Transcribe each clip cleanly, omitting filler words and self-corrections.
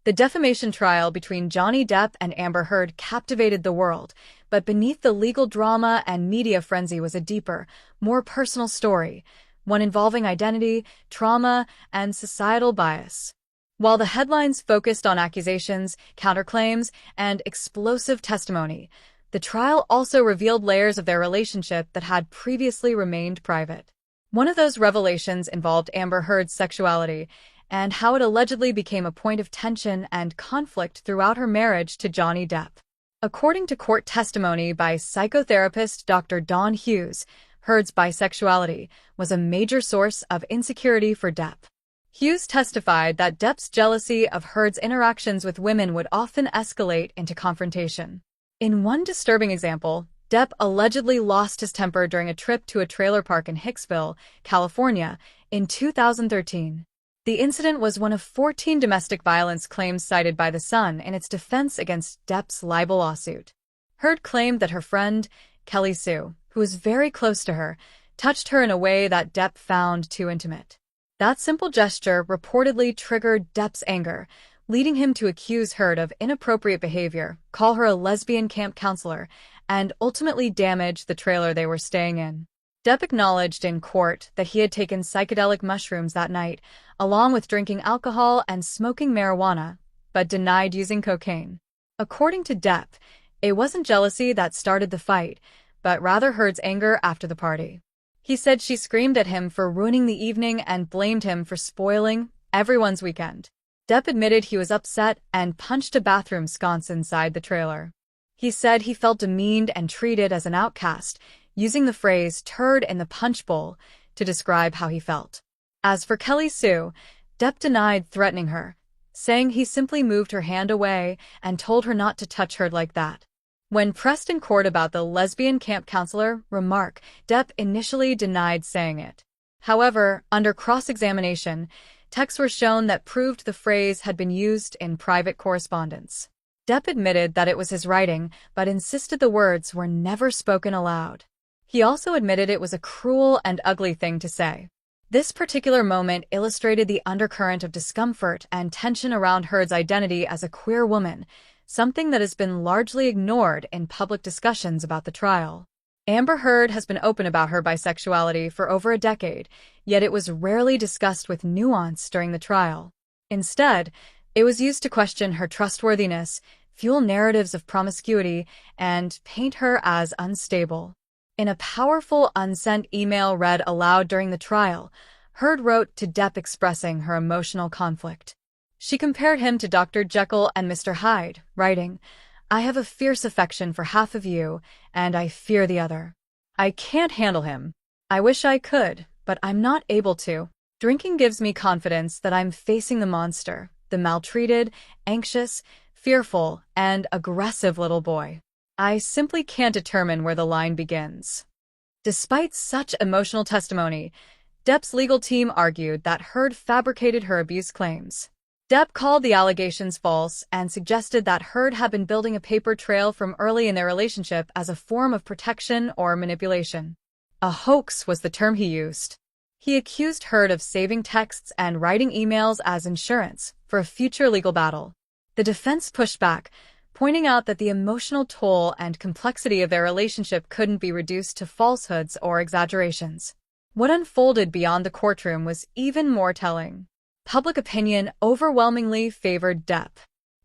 The defamation trial between Johnny Depp and Amber Heard captivated the world, but beneath the legal drama and media frenzy was a deeper, more personal story, one involving identity, trauma, and societal bias. While the headlines focused on accusations, counterclaims, and explosive testimony, the trial also revealed layers of their relationship that had previously remained private. One of those revelations involved Amber Heard's sexuality and how it allegedly became a point of tension and conflict throughout her marriage to Johnny Depp. According to court testimony by psychotherapist Dr. Dawn Hughes, Heard's bisexuality was a major source of insecurity for Depp. Hughes testified that Depp's jealousy of Heard's interactions with women would often escalate into confrontation. In one disturbing example, Depp allegedly lost his temper during a trip to a trailer park in Hicksville, California, in 2013. The incident was one of 14 domestic violence claims cited by The Sun in its defense against Depp's libel lawsuit. Heard claimed that her friend, Kelly Sue, who was very close to her, touched her in a way that Depp found too intimate. That simple gesture reportedly triggered Depp's anger, leading him to accuse Heard of inappropriate behavior, call her a lesbian camp counselor, and ultimately damage the trailer they were staying in. Depp acknowledged in court that he had taken psychedelic mushrooms that night, along with drinking alcohol and smoking marijuana, but denied using cocaine. According to Depp, it wasn't jealousy that started the fight, but rather Heard's anger after the party. He said she screamed at him for ruining the evening and blamed him for spoiling everyone's weekend. Depp admitted he was upset and punched a bathroom sconce inside the trailer. He said he felt demeaned and treated as an outcast, using the phrase "turd in the punch bowl" to describe how he felt. As for Kelly Sue, Depp denied threatening her, saying he simply moved her hand away and told her not to touch her like that. When pressed in court about the lesbian camp counselor remark, Depp initially denied saying it. However, under cross-examination, texts were shown that proved the phrase had been used in private correspondence. Depp admitted that it was his writing, but insisted the words were never spoken aloud. He also admitted it was a cruel and ugly thing to say. This particular moment illustrated the undercurrent of discomfort and tension around Heard's identity as a queer woman, something that has been largely ignored in public discussions about the trial. Amber Heard has been open about her bisexuality for over a decade, yet it was rarely discussed with nuance during the trial. Instead, it was used to question her trustworthiness, fuel narratives of promiscuity, and paint her as unstable. In a powerful unsent email read aloud during the trial, Heard wrote to Depp expressing her emotional conflict. She compared him to Dr. Jekyll and Mr. Hyde, writing, "I have a fierce affection for half of you, and I fear the other. I can't handle him. I wish I could, but I'm not able to. Drinking gives me confidence that I'm facing the monster, the maltreated, anxious, fearful, and aggressive little boy. I simply can't determine where the line begins." Despite such emotional testimony, Depp's legal team argued that Heard fabricated her abuse claims. Depp called the allegations false and suggested that Heard had been building a paper trail from early in their relationship as a form of protection or manipulation. A hoax was the term he used. He accused Heard of saving texts and writing emails as insurance for a future legal battle. The defense pushed back, pointing out that the emotional toll and complexity of their relationship couldn't be reduced to falsehoods or exaggerations. What unfolded beyond the courtroom was even more telling. Public opinion overwhelmingly favored Depp.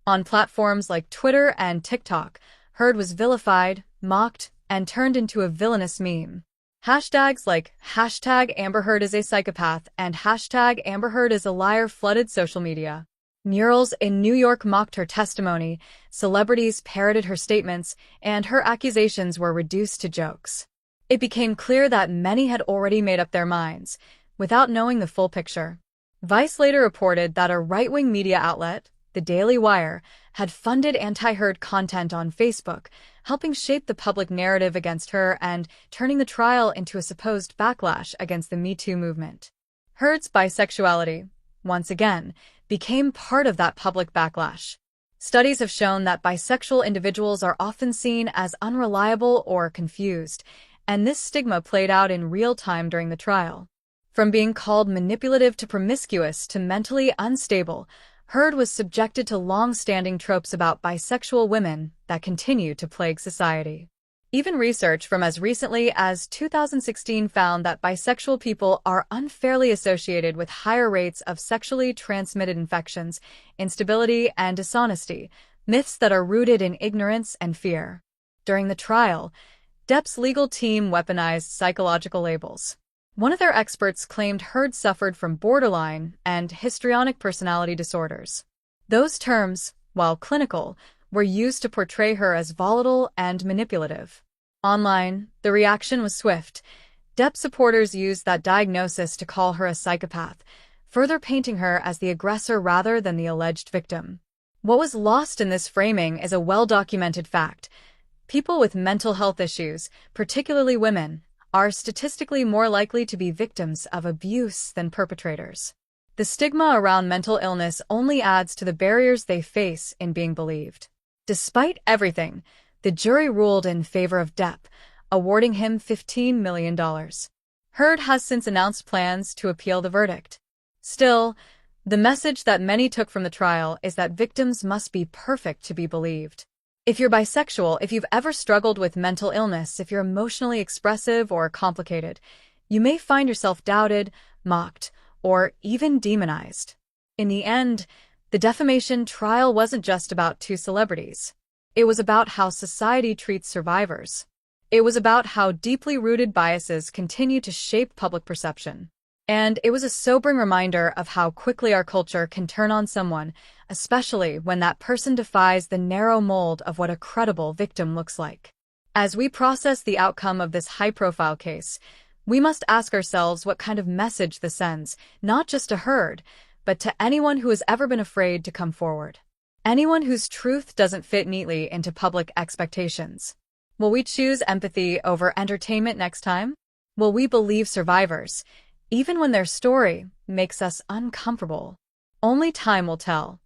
On platforms like Twitter and TikTok, Heard was vilified, mocked, and turned into a villainous meme. Hashtags like #AmberHeard is a psychopath and #AmberHeard is a liar flooded social media. Murals in New York mocked her testimony, celebrities parroted her statements, and her accusations were reduced to jokes. It became clear that many had already made up their minds, without knowing the full picture. Vice later reported that a right-wing media outlet, The Daily Wire, had funded anti-Heard content on Facebook, helping shape the public narrative against her and turning the trial into a supposed backlash against the Me Too movement. Heard's bisexuality, once again, became part of that public backlash. Studies have shown that bisexual individuals are often seen as unreliable or confused, and this stigma played out in real time during the trial. From being called manipulative to promiscuous to mentally unstable, Heard was subjected to long-standing tropes about bisexual women that continue to plague society. Even research from as recently as 2016 found that bisexual people are unfairly associated with higher rates of sexually transmitted infections, instability, and dishonesty, myths that are rooted in ignorance and fear. During the trial, Depp's legal team weaponized psychological labels. One of their experts claimed Heard suffered from borderline and histrionic personality disorders. Those terms, while clinical, were used to portray her as volatile and manipulative. Online, the reaction was swift. Depp supporters used that diagnosis to call her a psychopath, further painting her as the aggressor rather than the alleged victim. What was lost in this framing is a well-documented fact. People with mental health issues, particularly women, are statistically more likely to be victims of abuse than perpetrators. The stigma around mental illness only adds to the barriers they face in being believed. Despite everything, the jury ruled in favor of Depp, awarding him $15 million. Heard has since announced plans to appeal the verdict. Still, the message that many took from the trial is that victims must be perfect to be believed. If you're bisexual, if you've ever struggled with mental illness, if you're emotionally expressive or complicated, you may find yourself doubted, mocked, or even demonized. In the end, the defamation trial wasn't just about two celebrities. It was about how society treats survivors. It was about how deeply rooted biases continue to shape public perception. And it was a sobering reminder of how quickly our culture can turn on someone, especially when that person defies the narrow mold of what a credible victim looks like. As we process the outcome of this high-profile case, we must ask ourselves what kind of message this sends, not just to Heard, but to anyone who has ever been afraid to come forward. Anyone whose truth doesn't fit neatly into public expectations. Will we choose empathy over entertainment next time? Will we believe survivors, even when their story makes us uncomfortable? Only time will tell.